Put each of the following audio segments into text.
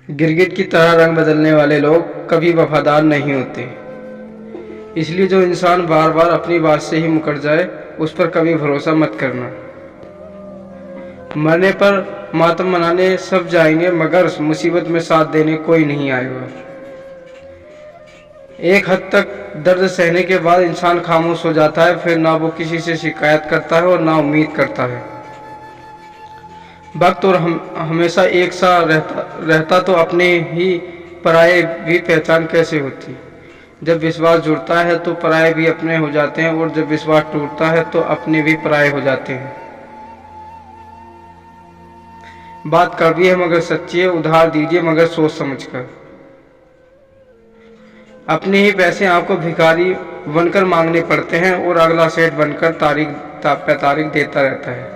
गिरगिट की तरह रंग बदलने वाले लोग कभी वफादार नहीं होते। इसलिए जो इंसान बार बार अपनी बात से ही मुकर जाए उस पर कभी भरोसा मत करना। मरने पर मातम मनाने सब जाएंगे मगर मुसीबत में साथ देने कोई नहीं आएगा। एक हद तक दर्द सहने के बाद इंसान खामोश हो जाता है, फिर ना वो किसी से शिकायत करता है और ना उम्मीद करता है। वक्त और हमेशा एक सा रहता तो अपने ही पराये भी पहचान कैसे होती। जब विश्वास जुड़ता है तो पराये भी अपने हो जाते हैं और जब विश्वास टूटता है तो अपने भी पराये हो जाते हैं। बात कड़वी है मगर सच्ची है, उधार दीजिए मगर सोच समझकर। अपने ही पैसे आपको भिखारी बनकर मांगने पड़ते हैं और अगला सेठ बनकर तारीख पे तारीख देता रहता है।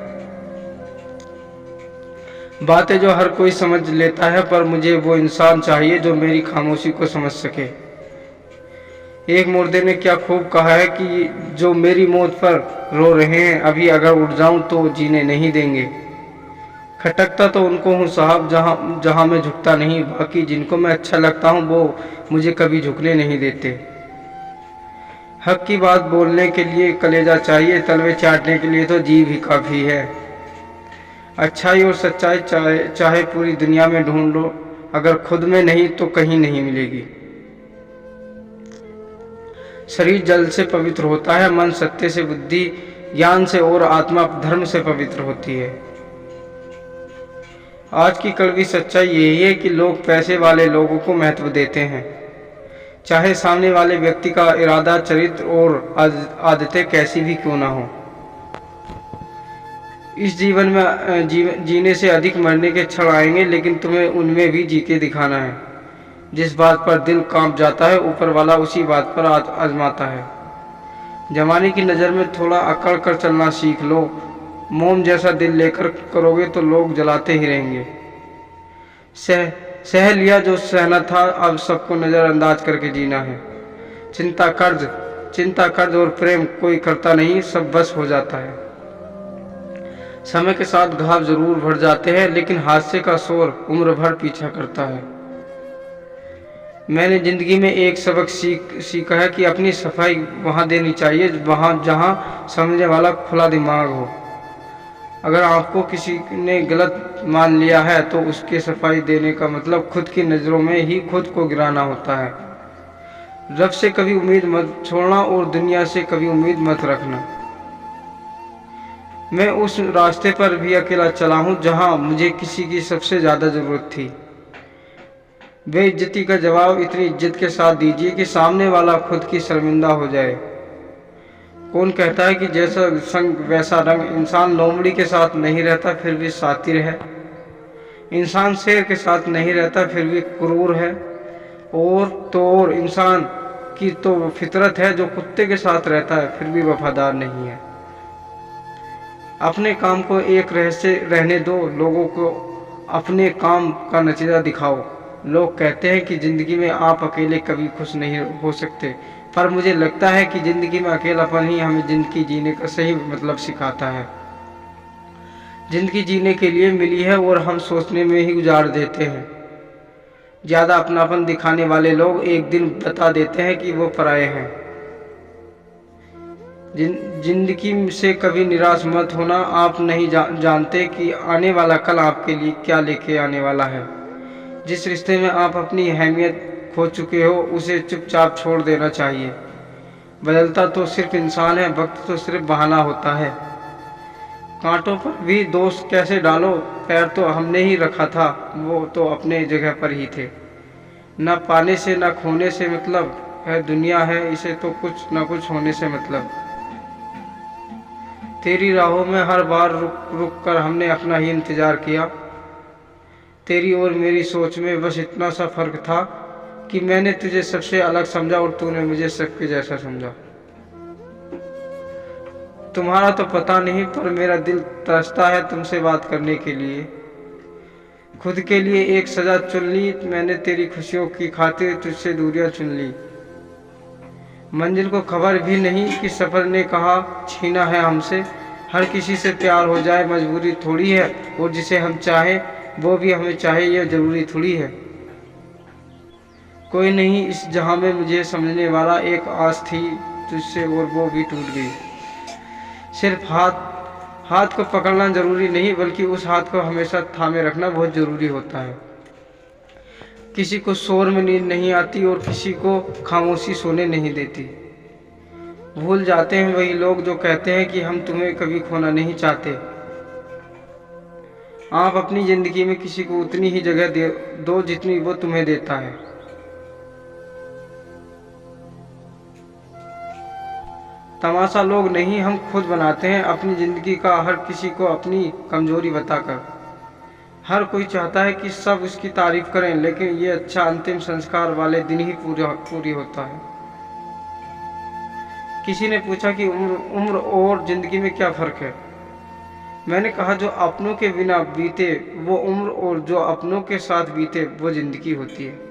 बातें जो हर कोई समझ लेता है, पर मुझे वो इंसान चाहिए जो मेरी खामोशी को समझ सके। एक मुर्दे ने क्या खूब कहा है कि जो मेरी मौत पर रो रहे हैं, अभी अगर उठ जाऊं तो जीने नहीं देंगे। खटकता तो उनको हूँ साहब जहाँ मैं झुकता नहीं, बाकी जिनको मैं अच्छा लगता हूँ वो मुझे कभी झुकने नहीं देते। हक की बात बोलने के लिए कलेजा चाहिए, तलवे चाटने के लिए तो जीभ ही काफ़ी है। अच्छाई और सच्चाई चाहे पूरी दुनिया में ढूंढ लो, अगर खुद में नहीं तो कहीं नहीं मिलेगी। शरीर जल से पवित्र होता है, मन सत्य से, बुद्धि ज्ञान से और आत्मा धर्म से पवित्र होती है। आज की कड़वी सच्चाई यही है कि लोग पैसे वाले लोगों को महत्व देते हैं, चाहे सामने वाले व्यक्ति का इरादा, चरित्र और आदतें कैसी भी क्यों ना हो। इस जीवन में जीने से अधिक मरने के क्षण आएंगे, लेकिन तुम्हें उनमें भी जी के दिखाना है। जिस बात पर दिल कांप जाता है ऊपर वाला उसी बात पर आजमाता है। जमाने की नज़र में थोड़ा अकड़ कर चलना सीख लो। मोम जैसा दिल लेकर करोगे तो लोग जलाते ही रहेंगे। सह लिया जो सहना था, अब सबको नज़रअंदाज करके जीना है। चिंता कर्ज और प्रेम कोई करता नहीं, सब बस हो जाता है। समय के साथ घाव जरूर बढ़ जाते हैं, लेकिन हादसे का शोर उम्र भर पीछा करता है। मैंने जिंदगी में एक सबक सीखा है कि अपनी सफाई वहाँ देनी चाहिए वहाँ जहाँ समझने वाला खुला दिमाग हो। अगर आपको किसी ने गलत मान लिया है तो उसके सफाई देने का मतलब खुद की नज़रों में ही खुद को गिराना होता है। रब से कभी उम्मीद मत छोड़ना और दुनिया से कभी उम्मीद मत रखना। मैं उस रास्ते पर भी अकेला चला हूँ जहाँ मुझे किसी की सबसे ज़्यादा ज़रूरत थी। बेइज्जती का जवाब इतनी इज्जत के साथ दीजिए कि सामने वाला खुद की शर्मिंदा हो जाए। कौन कहता है कि जैसा संग वैसा रंग। इंसान लोमड़ी के साथ नहीं रहता फिर भी सातिर है। इंसान शेर के साथ नहीं रहता फिर भी क्रूर है। और इंसान की तो फितरत है जो कुत्ते के साथ रहता है फिर भी वफादार नहीं है। अपने काम को एक रहने दो, लोगों को अपने काम का नतीजा दिखाओ। लोग कहते हैं कि ज़िंदगी में आप अकेले कभी खुश नहीं हो सकते, पर मुझे लगता है कि ज़िंदगी में अकेलापन ही हमें ज़िंदगी जीने का सही मतलब सिखाता है। ज़िंदगी जीने के लिए मिली है और हम सोचने में ही गुजार देते हैं। ज़्यादा अपनापन दिखाने वाले लोग एक दिन बता देते हैं कि वो पराये हैं। जिंदगी से कभी निराश मत होना। आप नहीं जानते कि आने वाला कल आपके लिए क्या लेके आने वाला है। जिस रिश्ते में आप अपनी अहमियत खो चुके हो उसे चुपचाप छोड़ देना चाहिए। बदलता तो सिर्फ इंसान है, वक्त तो सिर्फ बहाना होता है। कांटों पर भी दोष कैसे डालो, पैर तो हमने ही रखा था, वो तो अपने जगह पर ही थे। न पाने से न खोने से मतलब है दुनिया है, इसे तो कुछ न कुछ होने से मतलब। तेरी राहों में हर बार रुक कर हमने अपना ही इंतज़ार किया। तेरी और मेरी सोच में बस इतना सा फर्क था कि मैंने तुझे सबसे अलग समझा और तूने मुझे सबके जैसा समझा। तुम्हारा तो पता नहीं, पर मेरा दिल तरसता है तुमसे बात करने के लिए। खुद के लिए एक सजा चुन ली मैंने, तेरी खुशियों की खातिर तुझसे दूरियां चुन ली। मंजिल को खबर भी नहीं कि सफ़र ने कहा छीना है हमसे। हर किसी से प्यार हो जाए मजबूरी थोड़ी है, और जिसे हम चाहें वो भी हमें चाहे ये ज़रूरी थोड़ी है। कोई नहीं इस जहां में मुझे समझने वाला, एक आस थी तुझसे और वो भी टूट गई। सिर्फ हाथ को पकड़ना जरूरी नहीं, बल्कि उस हाथ को हमेशा थामे रखना बहुत जरूरी होता है। किसी को शोर में नींद नहीं आती और किसी को खामोशी सोने नहीं देती। भूल जाते हैं वही लोग जो कहते हैं कि हम तुम्हें कभी खोना नहीं चाहते। आप अपनी जिंदगी में किसी को उतनी ही जगह दो जितनी वो तुम्हें देता है। तमाशा लोग नहीं, हम खुद बनाते हैं अपनी जिंदगी का, हर किसी को अपनी कमजोरी बताकर। हर कोई चाहता है कि सब उसकी तारीफ करें, लेकिन ये अच्छा अंतिम संस्कार वाले दिन ही पूरी होता है। किसी ने पूछा कि उम्र और जिंदगी में क्या फर्क है। मैंने कहा जो अपनों के बिना बीते वो उम्र, और जो अपनों के साथ बीते वो जिंदगी होती है।